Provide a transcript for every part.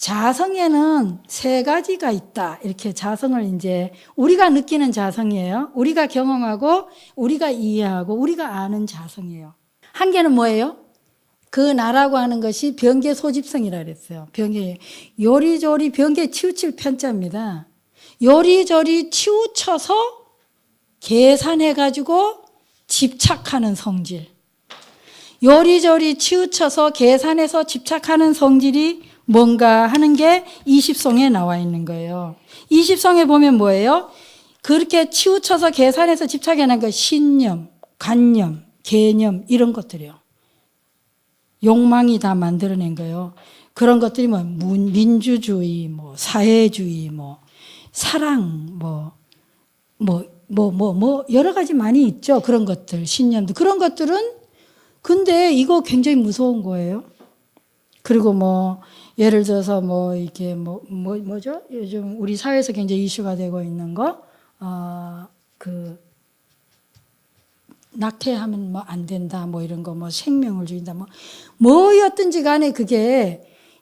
자성에는 세 가지가 있다. 이렇게 자성을 이제 우리가 느끼는 자성이에요. 우리가 경험하고 우리가 이해하고 우리가 아는 자성이에요. 한 개는 뭐예요? 그 나라고 하는 것이 병계 소집성이라 그랬어요. 병계 요리조리 병계 치우칠 편자입니다. 요리조리 치우쳐서 계산해가지고 집착하는 성질. 요리조리 치우쳐서 계산해서 집착하는 성질이 뭔가 하는 게 20성에 나와 있는 거예요. 20성에 보면 뭐예요? 그렇게 치우쳐서 계산해서 집착해낸 거 신념, 관념, 개념 이런 것들이요. 욕망이 다 만들어낸 거예요. 그런 것들이 뭐 민주주의, 뭐 사회주의, 뭐 사랑, 여러 가지 많이 있죠. 그런 것들, 신념도. 그런 것들은 근데 이거 굉장히 무서운 거예요. 그리고 뭐 예를 들어서 이게 뭐죠? 요즘 우리 사회에서 굉장히 이슈가 되고 있는 거, 낙태하면 뭐 안 된다, 뭐 이런 거, 뭐 생명을 죽인다, 뭐였든지 간에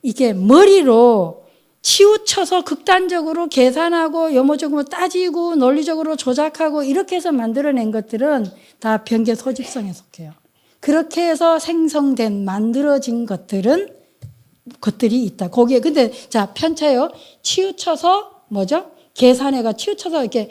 이게 머리로 치우쳐서 극단적으로 계산하고 여모적으로 따지고 논리적으로 조작하고 이렇게 해서 만들어낸 것들은 다 병계 소집성에 속해요. 그렇게 해서 생성된, 만들어진 것들이 있다. 거기에, 근데, 자, 편차요. 치우쳐서, 뭐죠? 계산해가 치우쳐서 이렇게,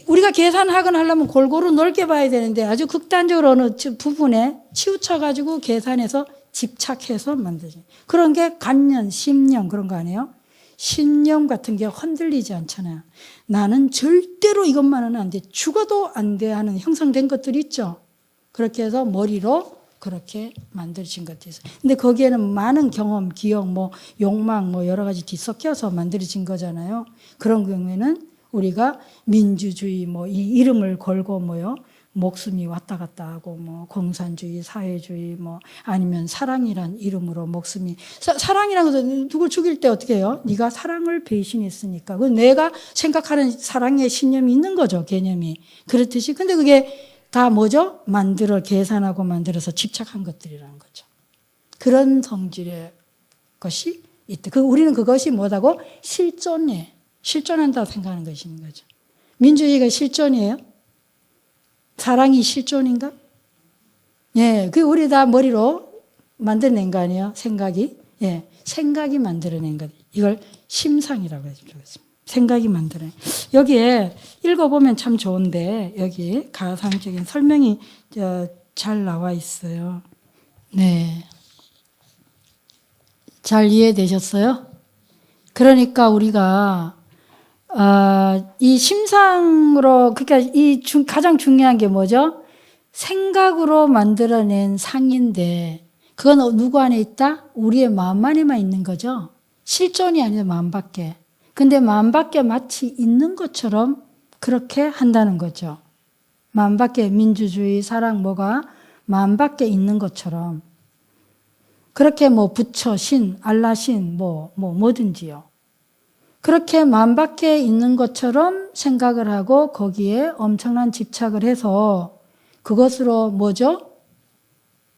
우리가 계산하거나 하려면 골고루 넓게 봐야 되는데 아주 극단적으로 어느 부분에 치우쳐가지고 계산해서 집착해서 만들지. 그런 게 관념, 신념 그런 거 아니에요? 신념 같은 게 흔들리지 않잖아요. 나는 절대로 이것만은 안 돼. 죽어도 안 돼 하는 형성된 것들이 있죠. 그렇게 해서 머리로 그렇게 만들어진 것들이 있어요. 근데 거기에는 많은 경험, 기억, 욕망, 여러 가지 뒤섞여서 만들어진 거잖아요. 그런 경우에는 우리가 민주주의, 이 이름을 걸고 목숨이 왔다 갔다 하고 공산주의, 사회주의, 아니면 사랑이란 이름으로 목숨이 사랑이라는 것은 누굴 죽일 때 어떻게 해요? 네가 사랑을 배신했으니까. 그 내가 생각하는 사랑의 신념이 있는 거죠, 개념이. 그렇듯이. 근데 그게 다 뭐죠? 계산하고 만들어서 집착한 것들이라는 거죠. 그런 성질의 것이 있다. 우리는 그것이 뭐다고? 실존한다고 생각하는 것인 거죠. 민주주의가 실존이에요? 사랑이 실존인가? 예, 우리 다 머리로 만들어낸 거 아니에요? 생각이. 예, 생각이 만들어낸 것. 이걸 심상이라고 해주겠습니다. 생각이 만들어낸. 여기에 읽어보면 참 좋은데, 여기 가상적인 설명이 잘 나와 있어요. 네. 잘 이해되셨어요? 그러니까 우리가 이 심상으로 그러니까 가장 중요한 게 뭐죠? 생각으로 만들어낸 상인데 그건 누구 안에 있다? 우리의 마음 안에만 있는 거죠. 실존이 아니라 마음 밖에. 근데 마음 밖에 마치 있는 것처럼 그렇게 한다는 거죠. 마음 밖에 민주주의, 사랑 마음 밖에 있는 것처럼 그렇게 부처, 신, 알라 신, 뭐든지요. 그렇게 마음 밖에 있는 것처럼 생각을 하고 거기에 엄청난 집착을 해서 그것으로 뭐죠?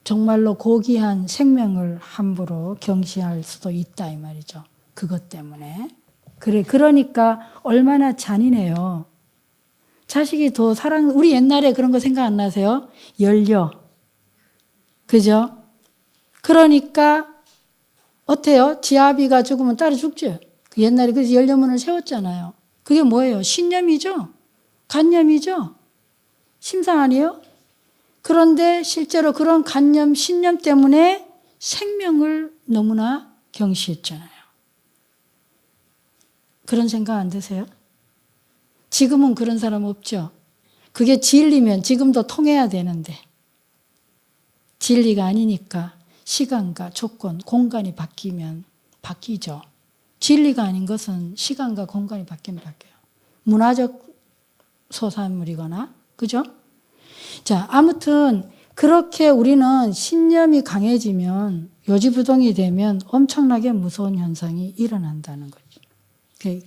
정말로 고귀한 생명을 함부로 경시할 수도 있다 이 말이죠. 그것 때문에. 그러니까 얼마나 잔인해요. 자식이 더 우리 옛날에 그런 거 생각 안 나세요? 열려. 그죠? 그러니까 어때요? 지 아비가 죽으면 딸이 죽죠. 옛날에 그래서 열려문을 세웠잖아요. 그게 뭐예요? 신념이죠? 관념이죠? 심상 아니에요? 그런데 실제로 그런 관념, 신념 때문에 생명을 너무나 경시했잖아요. 그런 생각 안 드세요? 지금은 그런 사람 없죠? 그게 진리면 지금도 통해야 되는데 진리가 아니니까 시간과 조건, 공간이 바뀌면 바뀌죠. 진리가 아닌 것은 시간과 공간이 바뀌면 바뀌어요. 문화적 소산물이거나, 그죠? 자, 아무튼 그렇게 우리는 신념이 강해지면 요지부동이 되면 엄청나게 무서운 현상이 일어난다는 거죠.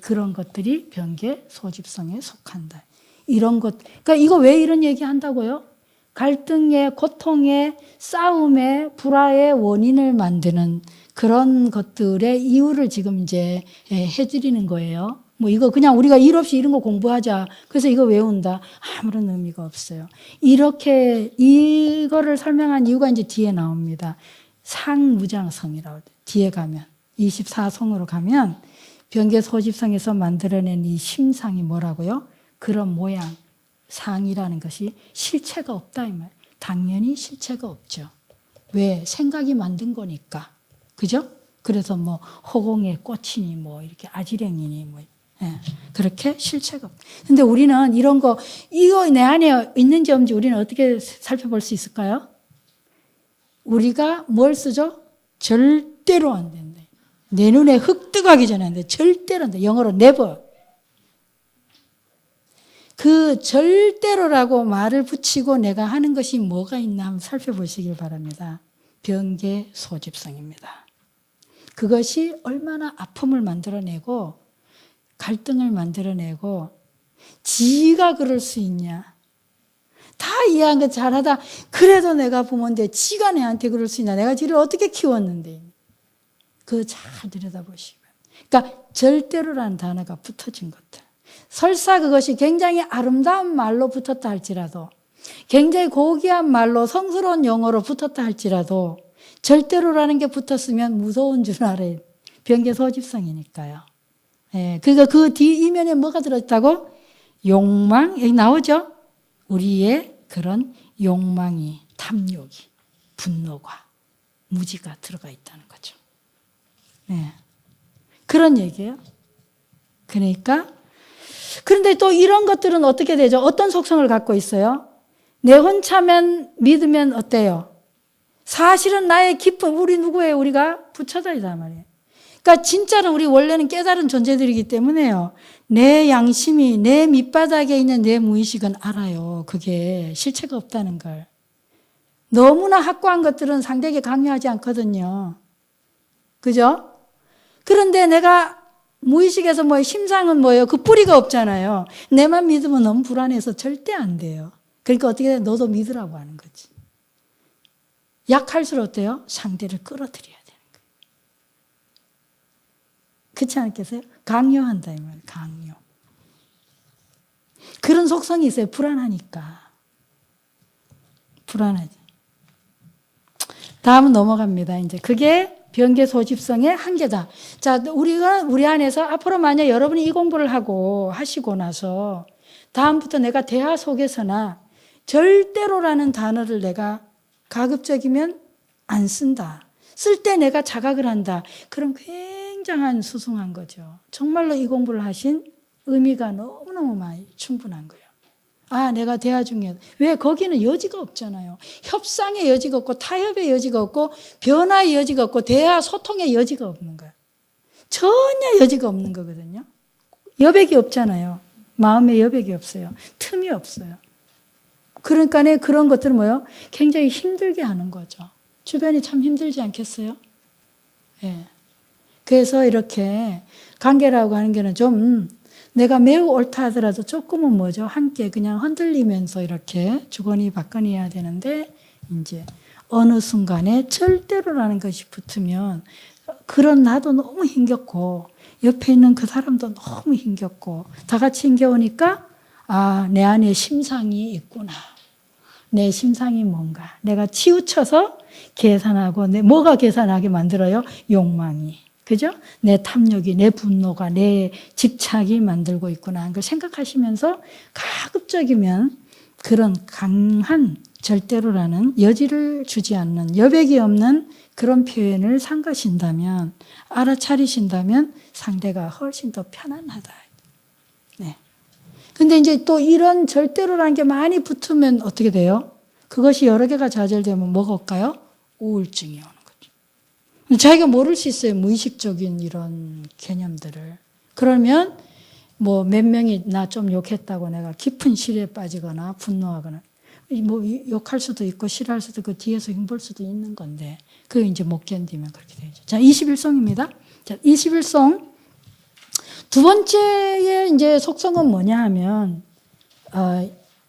그런 것들이 병계 소집성에 속한다. 이런 것, 그러니까 이거 왜 이런 얘기 한다고요? 갈등의, 고통의, 싸움의, 불화의 원인을 만드는 그런 것들의 이유를 지금 이제 해드리는 거예요. 뭐 이거 그냥 우리가 일 없이 이런 거 공부하자. 그래서 이거 외운다. 아무런 의미가 없어요. 이렇게 이거를 설명한 이유가 이제 뒤에 나옵니다. 상무장성이라고 뒤에 가면 24성으로 가면 변계 소집성에서 만들어낸 이 심상이 뭐라고요? 그런 모양, 상이라는 것이 실체가 없다 이 말. 당연히 실체가 없죠. 왜? 생각이 만든 거니까. 그죠? 그래서 뭐 허공에 꽃이니 뭐 이렇게 아지랭이니 뭐 그렇게 실체가 없다. 근데 우리는 이런 거 이거 내 안에 있는지 없는지 우리는 어떻게 살펴볼 수 있을까요? 우리가 뭘 쓰죠? 절대로 안 된다. 내 눈에 흙 뜨가기 전에 안 돼. 절대로 안 돼. 영어로 never. 그 절대로라고 말을 붙이고 내가 하는 것이 뭐가 있나 한번 살펴보시길 바랍니다. 변계 소집성입니다. 그것이 얼마나 아픔을 만들어내고 갈등을 만들어내고 지가 그럴 수 있냐. 다 이해한 거 잘하다 그래도 내가 부모인데 지가 내한테 그럴 수 있냐. 내가 지를 어떻게 키웠는데. 그거 잘 들여다보시면. 그러니까 절대로라는 단어가 붙어진 것들. 설사 그것이 굉장히 아름다운 말로 붙었다 할지라도 굉장히 고귀한 말로 성스러운 용어로 붙었다 할지라도 절대로라는 게 붙었으면 무서운 줄 알아요. 변계 소집성이니까요. 예, 그러니까 그 뒤 이면에 뭐가 들어있다고? 욕망, 여기 나오죠? 우리의 그런 욕망이, 탐욕이, 분노가, 무지가 들어가 있다는 거죠. 네. 그런 얘기예요. 그러니까 그런데 또 이런 것들은 어떻게 되죠? 어떤 속성을 갖고 있어요? 내 혼자만 믿으면 어때요? 사실은 나의 깊은 우리 누구예요? 우리가 부처자이다 말이에요. 그러니까 진짜로 우리 원래는 깨달은 존재들이기 때문에요. 내 양심이 내 밑바닥에 있는 내 무의식은 알아요. 그게 실체가 없다는 걸. 너무나 확고한 것들은 상대에게 강요하지 않거든요. 그죠? 그런데 내가 무의식에서 뭐 심상은 뭐예요? 그 뿌리가 없잖아요. 내만 믿으면 너무 불안해서 절대 안 돼요. 그러니까 어떻게 돼? 너도 믿으라고 하는 거지. 약할수록 어때요? 상대를 끌어들여야 되는 거예요. 그렇지 않겠어요? 강요한다 이 말이에요. 강요. 그런 속성이 있어요. 불안하니까. 불안하지. 다음은 넘어갑니다. 이제 그게 변계 소집성의 한계다. 자, 우리 안에서 앞으로 만약 여러분이 이 공부를 하시고 나서 다음부터 내가 대화 속에서나 절대로라는 단어를 내가 가급적이면 안 쓴다. 쓸 때 내가 자각을 한다. 그럼 굉장한 수승한 거죠. 정말로 이 공부를 하신 의미가 너무너무 많이 충분한 거예요. 아, 내가 대화 중에 왜 거기는 여지가 없잖아요. 협상의 여지가 없고 타협의 여지가 없고 변화의 여지가 없고 대화 소통의 여지가 없는 거예요. 전혀 여지가 없는 거거든요. 여백이 없잖아요. 마음에 여백이 없어요. 틈이 없어요. 그러니까 그런 것들은 뭐예요? 굉장히 힘들게 하는 거죠. 주변이 참 힘들지 않겠어요? 예. 그래서 이렇게 관계라고 하는 게는 좀 내가 매우 옳다 하더라도 조금은 뭐죠? 함께 그냥 흔들리면서 이렇게 주거니 받거니 해야 되는데 이제 어느 순간에 절대로라는 것이 붙으면 그런 나도 너무 힘겹고 옆에 있는 그 사람도 너무 힘겹고 다 같이 힘겨우니까 아, 내 안에 심상이 있구나. 내 심상이 뭔가. 내가 치우쳐서 계산하고 뭐가 계산하게 만들어요? 욕망이. 그죠? 내 탐욕이, 내 분노가, 내 집착이 만들고 있구나 하는 걸 생각하시면서 가급적이면 그런 강한 절대로라는 여지를 주지 않는 여백이 없는 그런 표현을 삼가신다면 알아차리신다면 상대가 훨씬 더 편안하다. 네. 근데 이제 또 이런 절대로라는 게 많이 붙으면 어떻게 돼요? 그것이 여러 개가 좌절되면 뭐가 올까요? 우울증이 오는 거죠. 자기가 모를 수 있어요. 무의식적인 이런 개념들을. 그러면 뭐 몇 명이 나 좀 욕했다고 내가 깊은 시리에 빠지거나 분노하거나 뭐 욕할 수도 있고 싫어할 수도 있고 뒤에서 흉볼 수도 있는 건데 그게 이제 못 견디면 그렇게 되죠. 자, 21송입니다. 자, 21송. 두 번째의 이제 속성은 뭐냐 하면,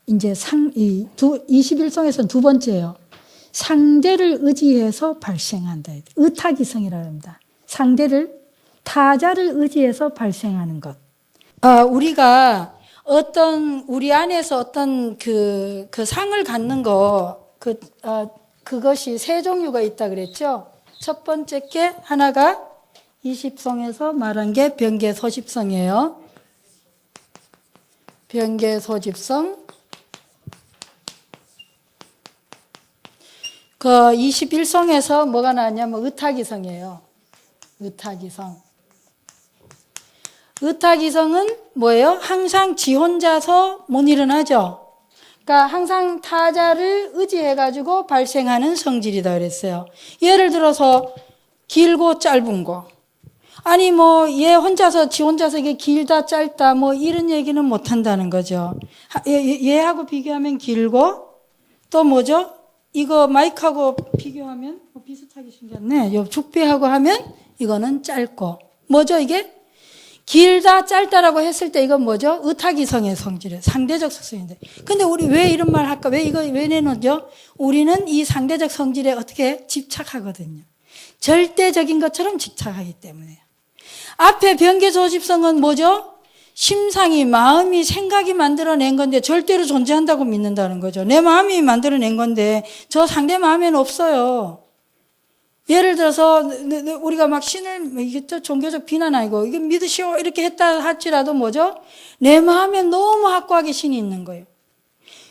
이제 21송에서는 두 번째예요. 상대를 의지해서 발생한다. 의타기성이라고 합니다. 상대를, 타자를 의지해서 발생하는 것. 우리가 우리 안에서 어떤 그 상을 갖는 그것이 세 종류가 있다 그랬죠? 첫 번째 게 하나가 이십성에서 말한 게 변개소집성이에요. 변개소집성. 그 21성에서 뭐가 나왔냐면 의타기성이에요. 의타기성. 의타기성은 뭐예요? 항상 지 혼자서 못 일어나죠. 그러니까 항상 타자를 의지해가지고 발생하는 성질이다 그랬어요. 예를 들어서 길고 짧은 거. 아니 얘 혼자서 지 혼자서 이게 길다 짧다 이런 얘기는 못 한다는 거죠. 얘하고 비교하면 길고 또 뭐죠? 이거 마이크하고 비교하면 비슷하게 생겼네. 요 죽배하고 하면 이거는 짧고 뭐죠 이게? 길다 짧다라고 했을 때 이건 뭐죠? 의타기성의 성질이에요. 상대적 속성인데. 근데 우리 왜 이런 말 할까? 왜 내놓죠? 우리는 이 상대적 성질에 어떻게 집착하거든요. 절대적인 것처럼 집착하기 때문에요. 앞에 변개소집성은 뭐죠? 심상이, 마음이, 생각이 만들어낸 건데 절대로 존재한다고 믿는다는 거죠. 내 마음이 만들어낸 건데 저 상대 마음에는 없어요. 예를 들어서 우리가 막 신을 이게 또 종교적 비난 아니고 이게 믿으시오 이렇게 했다 할지라도 뭐죠? 내 마음에 너무 확고하게 신이 있는 거예요.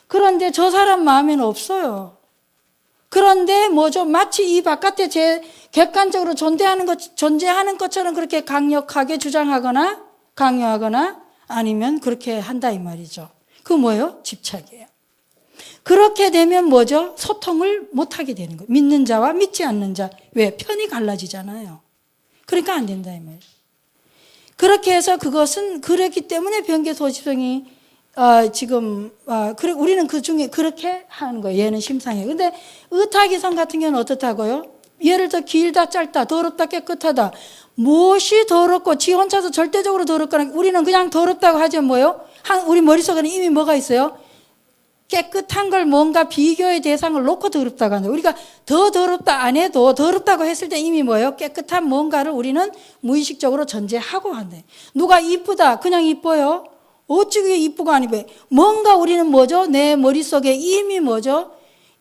그런데 저 사람 마음에는 없어요. 그런데 뭐죠? 마치 이 바깥에 객관적으로 존재하는 것처럼 그렇게 강력하게 주장하거나 강요하거나 아니면 그렇게 한다 이 말이죠. 그거 뭐예요? 집착이에요. 그렇게 되면 뭐죠? 소통을 못하게 되는 거예요. 믿는 자와 믿지 않는 자. 왜? 편이 갈라지잖아요. 그러니까 안 된다 이 말이에요. 그렇게 해서 그것은 그랬기 때문에 변개소집성이 그래 우리는 그 중에 그렇게 하는 거예요. 얘는 심상해요. 근데 의타기성 같은 경우는 어떻다고요? 예를 들어 길다 짧다 더럽다 깨끗하다. 무엇이 더럽고 지 혼자서 절대적으로 더럽거나 우리는 그냥 더럽다고 하죠 뭐요? 우리 머릿속에는 이미 뭐가 있어요? 깨끗한 걸 뭔가 비교의 대상을 놓고 더럽다고 하는데 우리가 더 더럽다 안 해도 더럽다고 했을 때 이미 뭐예요? 깨끗한 뭔가를 우리는 무의식적으로 전제하고 한대. 누가 이쁘다 그냥 이뻐요? 어찌 그게 이쁘고 안 이뻐요? 뭔가 우리는 뭐죠? 내 머릿속에 이미 뭐죠?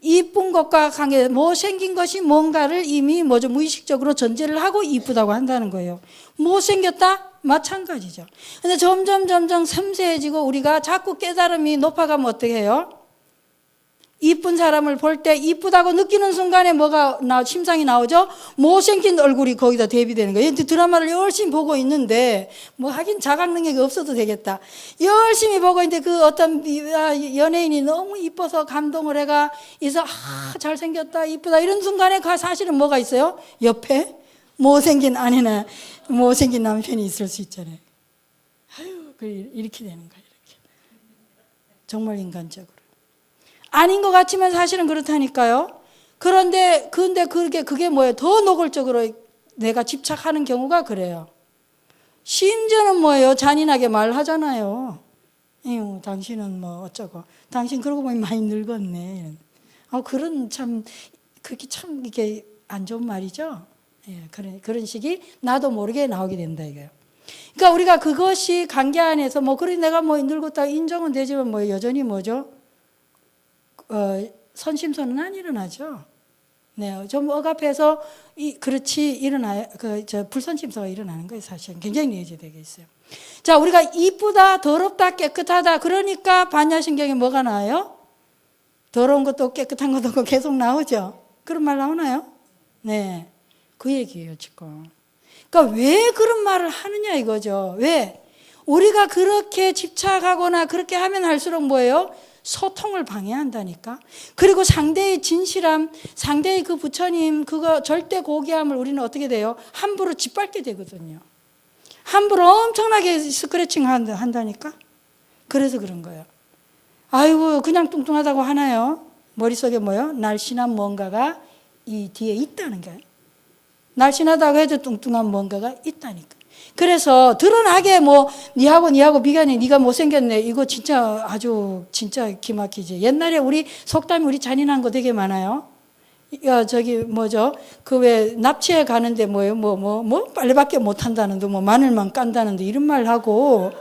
이쁜 것과 관계, 못생긴 것이 뭔가를 이미 뭐죠? 무의식적으로 전제를 하고 이쁘다고 한다는 거예요. 못생겼다? 마찬가지죠. 근데 점점 섬세해지고 우리가 자꾸 깨달음이 높아가면 어떻게 해요? 이쁜 사람을 볼 때 이쁘다고 느끼는 순간에 뭐가 심상이 나오죠? 못생긴 얼굴이 거기다 대비되는 거예요. 드라마를 열심히 보고 있는데 하긴 자각 능력이 없어도 되겠다. 열심히 보고 있는데 그 어떤 연예인이 너무 이뻐서 감동을 해가 있어 잘생겼다 이쁘다 이런 순간에 사실은 뭐가 있어요? 옆에 못생긴 아내나 못생긴 남편이 있을 수 있잖아요. 이렇게 되는 거예요. 이렇게. 정말 인간적으로. 아닌 것 같지만 사실은 그렇다니까요. 근데 그게 뭐예요? 더 노골적으로 내가 집착하는 경우가 그래요. 심지어는 뭐예요? 잔인하게 말하잖아요. 당신은 뭐 어쩌고. 당신 그러고 보니 많이 늙었네. 그게 참 이게 안 좋은 말이죠. 예, 그런 식이 나도 모르게 나오게 된다 이거예요. 그러니까 우리가 그것이 관계 안에서 그래 내가 늙었다 인정은 되지만 여전히 뭐죠? 선심선은 안 일어나죠. 네, 좀 억압해서 그렇지 일어나요. 불선심서가 일어나는 거예요. 사실은 굉장히 내재되게 있어요. 자, 우리가 이쁘다, 더럽다, 깨끗하다. 그러니까 반야신경에 뭐가 나와요? 더러운 것도 깨끗한 것도 계속 나오죠. 그런 말 나오나요? 네, 그 얘기예요 지금. 그러니까 왜 그런 말을 하느냐 이거죠. 왜? 우리가 그렇게 집착하거나 그렇게 하면 할수록 뭐예요? 소통을 방해한다니까. 그리고 상대의 진실함, 상대의 그 부처님 그거 절대 고귀함을 우리는 어떻게 돼요? 함부로 짓밟게 되거든요. 함부로 엄청나게 스크래칭 한다니까. 그래서 그런 거예요. 아이고 그냥 뚱뚱하다고 하나요? 머릿속에 뭐요? 날씬한 뭔가가 이 뒤에 있다는 거예요. 날씬하다고 해도 뚱뚱한 뭔가가 있다니까. 그래서 드러나게 니하고 비교하니 니가 못생겼네. 이거 진짜 아주 진짜 기막히지. 옛날에 우리 속담이 우리 잔인한 거 되게 많아요. 야, 저기 뭐죠? 그 왜 납치해 가는데 뭐예요? 빨래밖에 못 한다는 둥, 뭐 마늘만 깐다는 둥 이런 말 하고,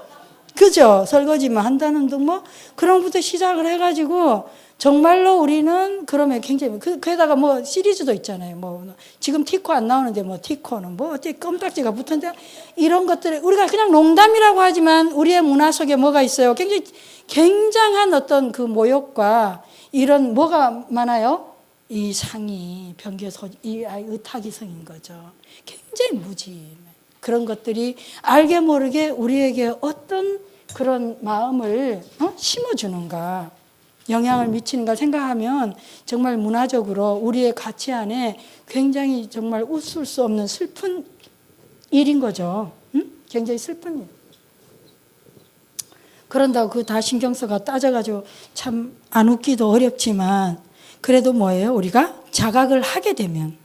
그죠? 설거지만 한다는 둥 뭐 그런 것부터 시작을 해가지고 정말로 우리는 그러면 굉장히 그에다가 뭐 시리즈도 있잖아요. 뭐 지금 티코 안 나오는데 뭐 티코는 뭐 어떻게 껌딱지가 붙었는데 이런 것들을 우리가 그냥 농담이라고 하지만 우리의 문화 속에 뭐가 있어요? 굉장히 굉장한 어떤 그 모욕과 이런 뭐가 많아요? 이 상이 이 의탁이성인 거죠. 굉장히 무지. 그런 것들이 알게 모르게 우리에게 어떤 그런 마음을 심어주는가, 영향을 미치는가 생각하면 정말 문화적으로 우리의 가치 안에 굉장히 정말 웃을 수 없는 슬픈 일인 거죠. 굉장히 슬픈 일. 그런다고 그 다 신경 써가 따져가지고 참 안 웃기도 어렵지만 그래도 뭐예요? 우리가 자각을 하게 되면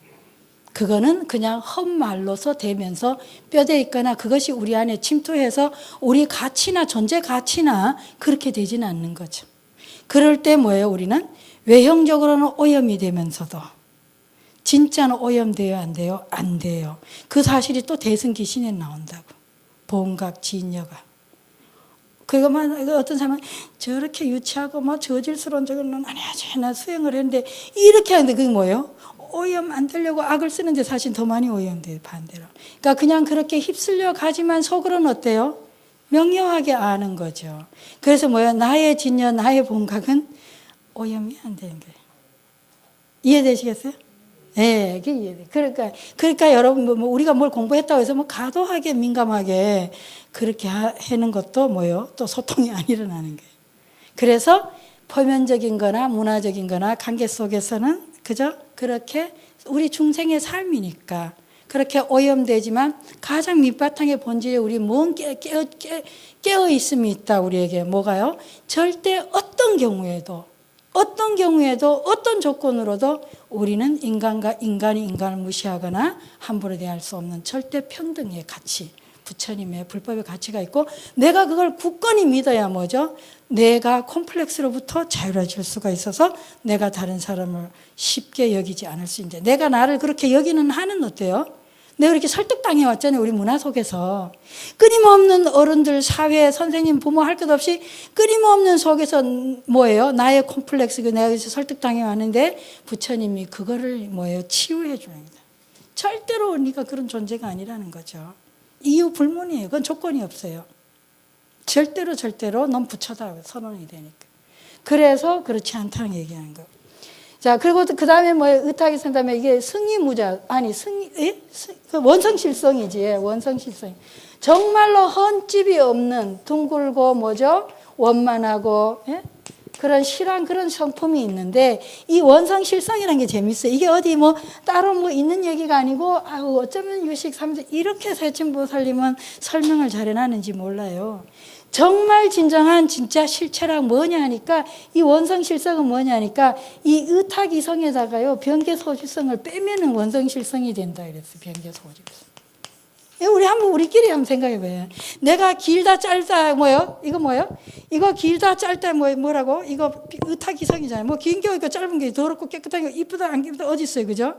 그거는 그냥 헛말로서 되면서 뼈대 있거나 그것이 우리 안에 침투해서 우리 가치나 존재 가치나 그렇게 되지는 않는 거죠. 그럴 때 뭐예요? 우리는 외형적으로는 오염이 되면서도 진짜는 오염돼요? 안 돼요? 안 돼요. 그 사실이 또 대승기신에 나온다고. 보험각 지인녀가. 그것만 어떤 사람은 저렇게 유치하고 뭐 저질스러운 저거는 아니야지. 나 수행을 했는데 이렇게 하는데 그게 뭐예요? 오염 안 되려고 악을 쓰는데 사실 더 많이 오염돼요. 반대로. 그러니까 그냥 그렇게 휩쓸려 가지만 속으로는 어때요? 명료하게 아는 거죠. 그래서 뭐예요? 나의 진여, 나의 본각은 오염이 안 되는 거예요. 이해되시겠어요? 네, 그게 이해돼. 그러니까 여러분, 우리가 뭘 공부했다고 해서 뭐 과도하게 민감하게 그렇게 하는 것도 뭐예요? 또 소통이 안 일어나는 거예요. 그래서 표면적인 거나 문화적인 거나 관계 속에서는, 그죠? 그렇게 우리 중생의 삶이니까 그렇게 오염되지만 가장 밑바탕의 본질에 우리 뭔 깨어 있음이 있다. 우리에게 뭐가요? 절대 어떤 경우에도 어떤 조건으로도 우리는 인간이 인간을 무시하거나 함부로 대할 수 없는 절대 평등의 가치, 부처님의 불법의 가치가 있고 내가 그걸 굳건히 믿어야 뭐죠? 내가 콤플렉스로부터 자유로워질 수가 있어서 내가 다른 사람을 쉽게 여기지 않을 수 있는데 내가 나를 그렇게 여기는 한은 어때요? 내가 이렇게 설득당해 왔잖아요. 우리 문화 속에서. 끊임없는 어른들, 사회, 선생님, 부모 할 것 없이 끊임없는 속에서 뭐예요? 나의 콤플렉스, 내가 여기서 설득당해 왔는데 부처님이 그거를 뭐예요? 치유해 주는 거다. 절대로 우리가 그런 존재가 아니라는 거죠. 이유 불문이에요. 그건 조건이 없어요. 절대로 넌 부처다 선언이 되니까. 그래서 그렇지 않다는 얘기하는 거예요. 자, 그리고 그 다음에 의탁이 쓴 다음에 이게 승이무자, 원성실성이지, 원성실성. 정말로 헌집이 없는 둥글고 뭐죠? 원만하고, 예? 그런 실한 그런 성품이 있는데 이 원성실성이라는 게 재밌어요. 이게 어디 따로 있는 얘기가 아니고, 어쩌면 유식 삼세 이렇게 세침보살님은 설명을 잘 해놨는지 몰라요. 정말 진정한 진짜 실체랑 뭐냐 하니까 이 원성실성은 뭐냐 하니까 이 의탁이성에다가요 변개소지성을 빼면은 원성실성이 된다 이랬어요. 변개소지성. 우리끼리 한번 생각해봐요. 내가 길다 짧다 이거 뭐요? 이거 길다 짧다 뭐라고? 이거 의탁이성이잖아요. 긴 게 있고 짧은 게 더럽고 깨끗한 게 이쁘다 안 이쁘다 어디 있어요, 그죠?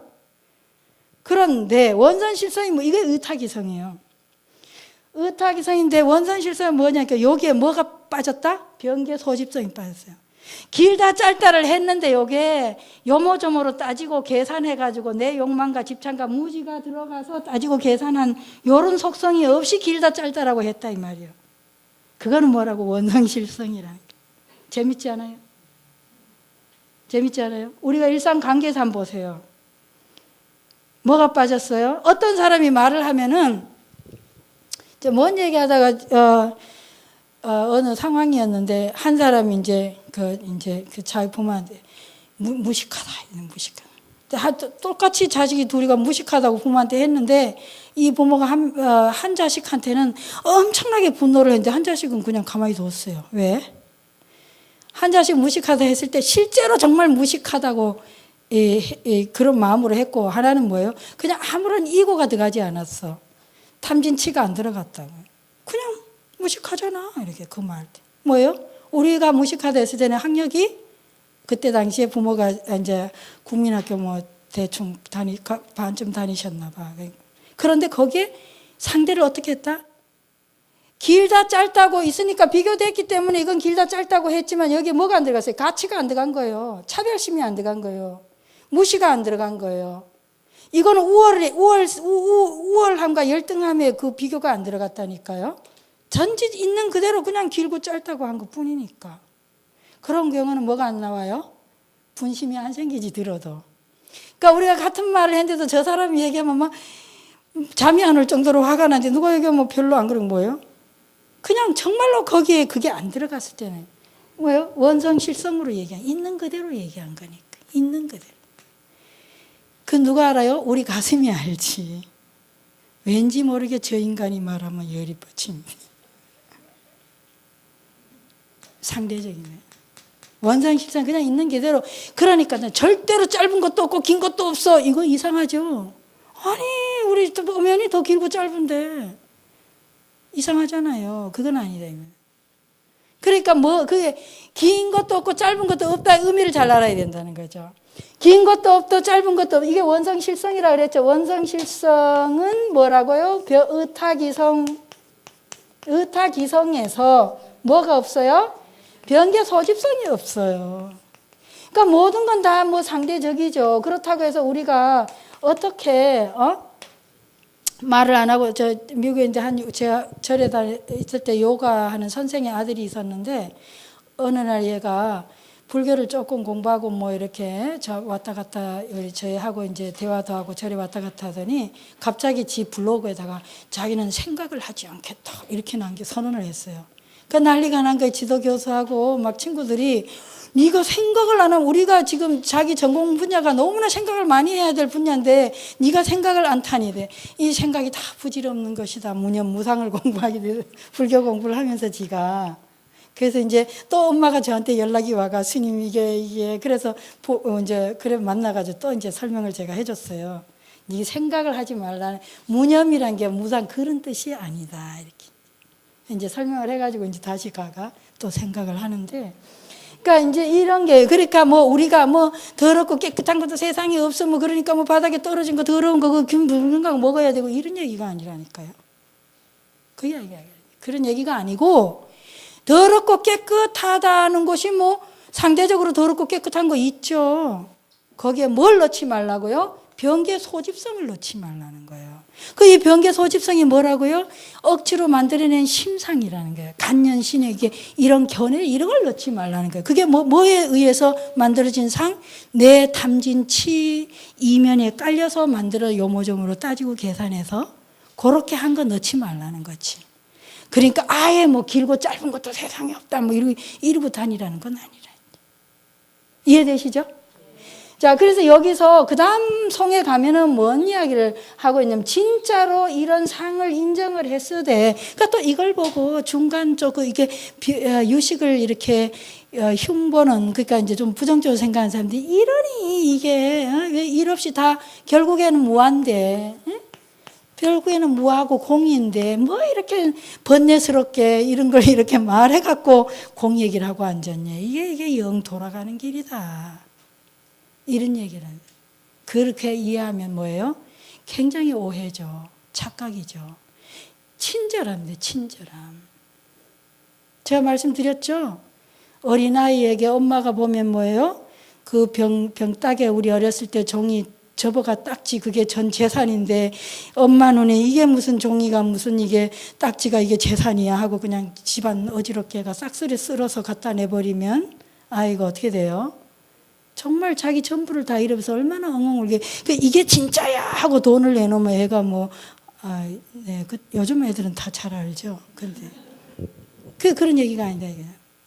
그런데 원성실성이 이게 의탁이성이에요. 의탁이성인데 원성실성은 뭐냐니까 여기에 뭐가 빠졌다? 변개소집성이 빠졌어요. 길다 짧다를 했는데 요게 요모조모로 따지고 계산해가지고 내 욕망과 집착과 무지가 들어가서 따지고 계산한 요런 속성이 없이 길다 짧다라고 했다 이 말이에요. 그거는 뭐라고? 원성실성이라는 게. 재밌지 않아요? 재밌지 않아요? 우리가 일상관계에서 한번 보세요. 뭐가 빠졌어요? 어떤 사람이 말을 하면은 뭔 얘기하다가 어느 상황이었는데 한 사람이 이제 자기 부모한테 무식하다. 똑같이 자식이 둘이가 무식하다고 부모한테 했는데 이 부모가 한 자식한테는 엄청나게 분노를 했는데 한 자식은 그냥 가만히 뒀어요. 왜? 한 자식 무식하다 했을 때 실제로 정말 무식하다고 그런 마음으로 했고 하나는 뭐예요? 그냥 아무런 이고가 들어가지 않았어. 탐진치가 안 들어갔다고. 그냥 무식하잖아. 이렇게 그 말. 뭐예요? 우리가 무식하다 했을 때는 학력이 그때 당시에 부모가 이제 국민학교 대충 반쯤 다니셨나 봐. 그런데 거기에 상대를 어떻게 했다? 길다 짧다고 있으니까 비교됐기 때문에 이건 길다 짧다고 했지만 여기에 뭐가 안 들어갔어요? 가치가 안 들어간 거예요. 차별심이 안 들어간 거예요. 무시가 안 들어간 거예요. 이거는 우월함과 열등함에 그 비교가 안 들어갔다니까요. 전지 있는 그대로 그냥 길고 짧다고 한 것 뿐이니까. 그런 경우는 뭐가 안 나와요? 분심이 안 생기지 들어도. 그러니까 우리가 같은 말을 했는데도 저 사람이 얘기하면 막 잠이 안 올 정도로 화가 나는데 누가 얘기하면 뭐 별로 안 그런 거예요? 그냥 정말로 거기에 그게 안 들어갔을 때는 뭐예요? 원성실성으로 있는 그대로 얘기한 거니까. 있는 그대로. 그 누가 알아요? 우리 가슴이 알지. 왠지 모르게 저 인간이 말하면 열이 뻗칩니다. 상대적이네. 원성실성 그냥 있는 그대로. 그러니까 절대로 짧은 것도 없고 긴 것도 없어. 이거 이상하죠? 아니 우리 엄연히 더 길고 짧은데 이상하잖아요. 그건 아니다. 그러니까 뭐 그게 긴 것도 없고 짧은 것도 없다 의미를 잘 알아야 된다는 거죠. 긴 것도 없고 짧은 것도 없고 이게 원성실성이라고 그랬죠. 원성실성은 뭐라고요? 의타기성에서 뭐가 없어요? 변개 소집성이 없어요. 그러니까 모든 건 다 뭐 상대적이죠. 그렇다고 해서 우리가 어떻게 말을 안 하고 저 미국에 이제 제가 절에 있을 때 요가하는 선생의 아들이 있었는데 어느 날 얘가 불교를 조금 공부하고 뭐 이렇게 저 왔다 갔다 저희하고 이제 대화도 하고 절에 왔다 갔다 하더니 갑자기 지 블로그에다가 자기는 생각을 하지 않겠다 이렇게 선언을 했어요. 그러니까 난리가 난 거예요. 지도 교수하고 막 친구들이 네가 생각을 안 하면 우리가 지금 자기 전공 분야가 너무나 생각을 많이 해야 될 분야인데 네가 생각을 안 타니 돼. 이 생각이 다 부질없는 것이다. 무념무상을 공부하게 돼. 불교 공부를 하면서 지가. 그래서 이제 또 엄마가 저한테 연락이 와가 스님 이게 그래서 이제 그래 만나가지고 또 이제 설명을 제가 해줬어요. 네 생각을 하지 말라. 무념이란 게 무상 그런 뜻이 아니다. 이렇게 이제 설명을 해가지고 이제 다시 가가 또 생각을 하는데. 그러니까 이제 이런 게 그러니까 뭐 우리가 뭐 더럽고 깨끗한 것도 세상에 없어 뭐 그러니까 뭐 바닥에 떨어진 거 더러운 거 그 건강 먹어야 되고 이런 얘기가 아니라니까요. 그 이야기가 그런 얘기가 아니고 더럽고 깨끗하다는 것이 뭐 상대적으로 더럽고 깨끗한 거 있죠. 거기에 뭘 넣지 말라고요? 변개 소집성을 넣지 말라는 거예요. 그 이 변개 소집성이 뭐라고요? 억지로 만들어낸 심상이라는 거예요. 간연신에 이런 견해 이런 걸 넣지 말라는 거예요. 그게 뭐에 의해서 만들어진 상? 내 탐진 치 이면에 깔려서 만들어 요모종으로 따지고 계산해서 그렇게 한 거 넣지 말라는 거지. 그러니까 아예 뭐 길고 짧은 것도 세상에 없다 뭐 이러고 다니라는 건 아니라. 이해되시죠? 자, 그래서 여기서 그 다음 송에 가면은 뭔 이야기를 하고 있냐면, 진짜로 이런 상을 인정을 했으되, 그러니까 또 이걸 보고 중간 쪽, 이게 유식을 이렇게 흉보는, 그러니까 이제 좀 부정적으로 생각하는 사람들이, 이러니 이게, 왜 일 없이 다 결국에는 무한데, 결국에는 무하고 공인데, 뭐 이렇게 번뇌스럽게 이런 걸 이렇게 말해갖고 공 얘기를 하고 앉았냐. 이게 영 돌아가는 길이다. 이런 얘기를 그렇게 이해하면 뭐예요? 굉장히 오해죠. 착각이죠. 친절합니다. 친절함. 제가 말씀드렸죠? 어린아이에게 엄마가 보면 뭐예요? 그 병따개 우리 어렸을 때 종이 접어가 딱지 그게 전 재산인데 엄마 눈에 이게 무슨 종이가 무슨 이게 딱지가 이게 재산이야 하고 그냥 집안 어지럽게 가 싹쓸이 쓸어서 갖다 내버리면 아이가 어떻게 돼요? 정말 자기 전부를 다 잃어서 얼마나 엉엉 울게. 이게 진짜야 하고 돈을 내놓으면 애가 뭐, 네, 요즘 애들은 다 잘 알죠. 근데. 그런 얘기가 아니다.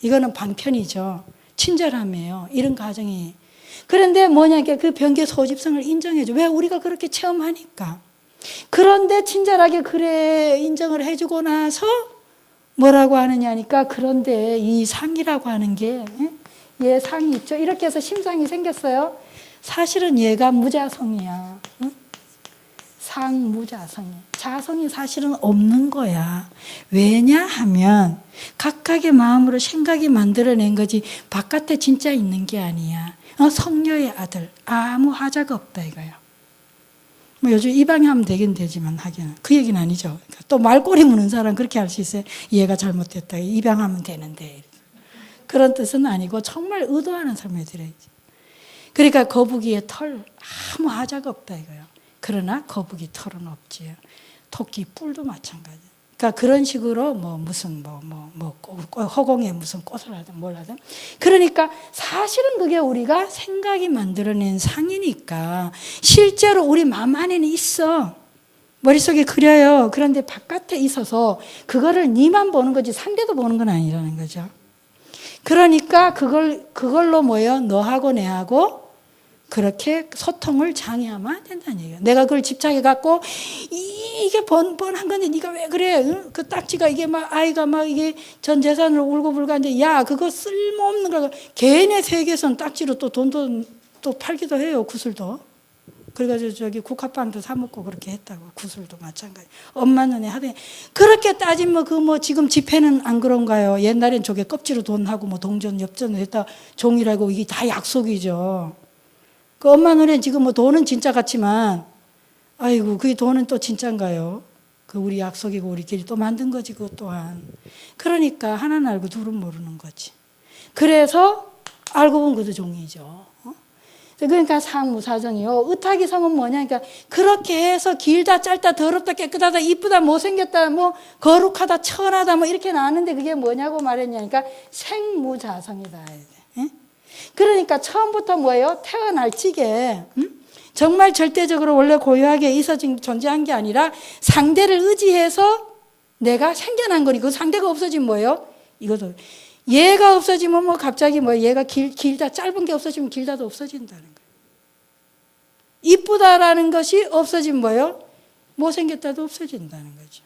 이거는 방편이죠. 친절함이에요. 이런 가정이. 그런데 뭐냐, 그 변개 소집성을 인정해줘. 왜? 우리가 그렇게 체험하니까. 그런데 친절하게 그래 인정을 해주고 나서 뭐라고 하느냐니까, 그런데 이 상이라고 하는 게, 얘 상이 있죠. 이렇게 해서 심상이 생겼어요. 사실은 얘가 무자성이야. 응? 상무자성이. 자성이 사실은 없는 거야. 왜냐하면 각각의 마음으로 생각이 만들어낸 거지 바깥에 진짜 있는 게 아니야. 성녀의 아들 아무 하자가 없다 이거야. 뭐 요즘 이방하면 되긴 되지만 하기는 그 얘기는 아니죠. 또 말꼬리 무는 사람 그렇게 할 수 있어요. 이해가 잘못됐다. 입양하면 되는데 그런 뜻은 아니고 정말 의도하는 삶을 드려야지. 그러니까 거북이의 털 아무 하자가 없다 이거예요. 그러나 거북이 털은 없지요. 토끼 뿔도 마찬가지. 그러니까 그런 식으로 뭐 무슨 허공에 무슨 꽃을 하든 뭘 하든. 그러니까 사실은 그게 우리가 생각이 만들어낸 상이니까 실제로 우리 마음 안에는 있어. 머릿속에 그려요. 그런데 바깥에 있어서 그거를 니만 보는 거지 상대도 보는 건 아니라는 거죠. 그러니까 그걸로 뭐예요? 너하고 내하고 그렇게 소통을 장애하면 안 된다는 얘기예요. 내가 그걸 집착해갖고 이게 번번한 건데 네가 왜 그래? 응? 그 딱지가 이게 막 아이가 막 이게 전 재산을 울고불고 하는데 야 그거 쓸모없는 거 개인의 세계에서는 딱지로 또 돈도 또 팔기도 해요. 구슬도. 그래가지고 저기 국화빵도 사 먹고 그렇게 했다고. 구슬도 마찬가지. 엄마 눈에 하더니 그렇게 따지면 그 뭐 지금 지폐는 안 그런가요? 옛날엔 저게 껍질로 돈하고 뭐 동전 엽전을 했다 종이라고 이게 다 약속이죠. 그 엄마 눈엔 지금 뭐 돈은 진짜 같지만 아이고 그 돈은 또 진짠가요? 그 우리 약속이고 우리끼리 또 만든 거지 그것 또한. 그러니까 하나는 알고 둘은 모르는 거지. 그래서 알고 보면 그도 종이죠. 그러니까 상무사정이요. 의탁이성은 뭐냐? 그러니까 그렇게 해서 길다 짧다 더럽다 깨끗하다 이쁘다 못생겼다 뭐 거룩하다 천하다 뭐 이렇게 나왔는데 그게 뭐냐고 말했냐? 그러니까 생무자성이다. 그러니까 처음부터 뭐예요? 태어날 적에 정말 절대적으로 원래 고유하게 있어진 존재한 게 아니라 상대를 의지해서 내가 생겨난 거니 그 상대가 없어지면 뭐예요? 이것도 얘가 없어지면 뭐 갑자기 뭐 얘가 길다 짧은 게 없어지면 길다도 없어진다는 거예요. 이쁘다라는 것이 없어지면 뭐예요? 못생겼다도 없어진다는 거죠.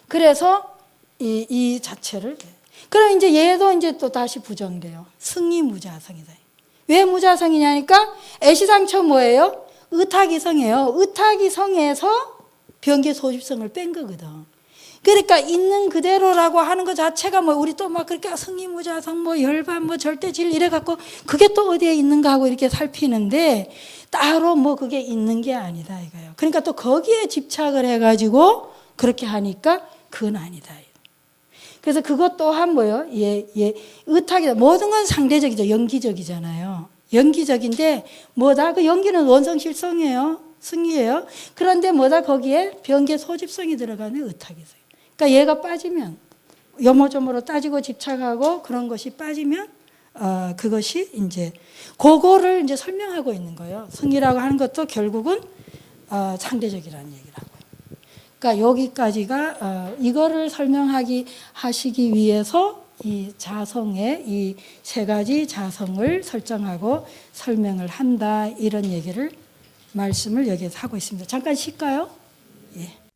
그래서 이 자체를 그럼 이제 얘도 이제 또 다시 부정돼요. 승이 무자성이다. 왜 무자성이냐니까 애시당초 뭐예요? 의탁이성이에요. 의탁이성에서 변계 소집성을 뺀 거거든. 그러니까 있는 그대로라고 하는 것 자체가 뭐 우리 또 막 그렇게 승이 무자성 뭐 열반 뭐 절대질 이래 갖고 그게 또 어디에 있는가 하고 이렇게 살피는데 따로 뭐 그게 있는 게 아니다 이거예요. 그러니까 또 거기에 집착을 해가지고 그렇게 하니까 그건 아니다. 그래서 그것 또한 뭐예요? 의탁이다. 모든 건 상대적이죠. 연기적이잖아요. 연기적인데 뭐다? 그 연기는 원성실성이에요. 승리예요. 그런데 뭐다? 거기에 변계 소집성이 들어가는 의탁이세요. 그러니까 얘가 빠지면 요모조모로 따지고 집착하고 그런 것이 빠지면 그것이 이제 그거를 이제 설명하고 있는 거예요. 승리라고 하는 것도 결국은 상대적이라는 얘기라고. 그러니까 여기까지가 이거를 하시기 위해서 이 자성의 이 세 가지 자성을 설정하고 설명을 한다 이런 얘기를 말씀을 여기에서 하고 있습니다. 잠깐 쉴까요? 예.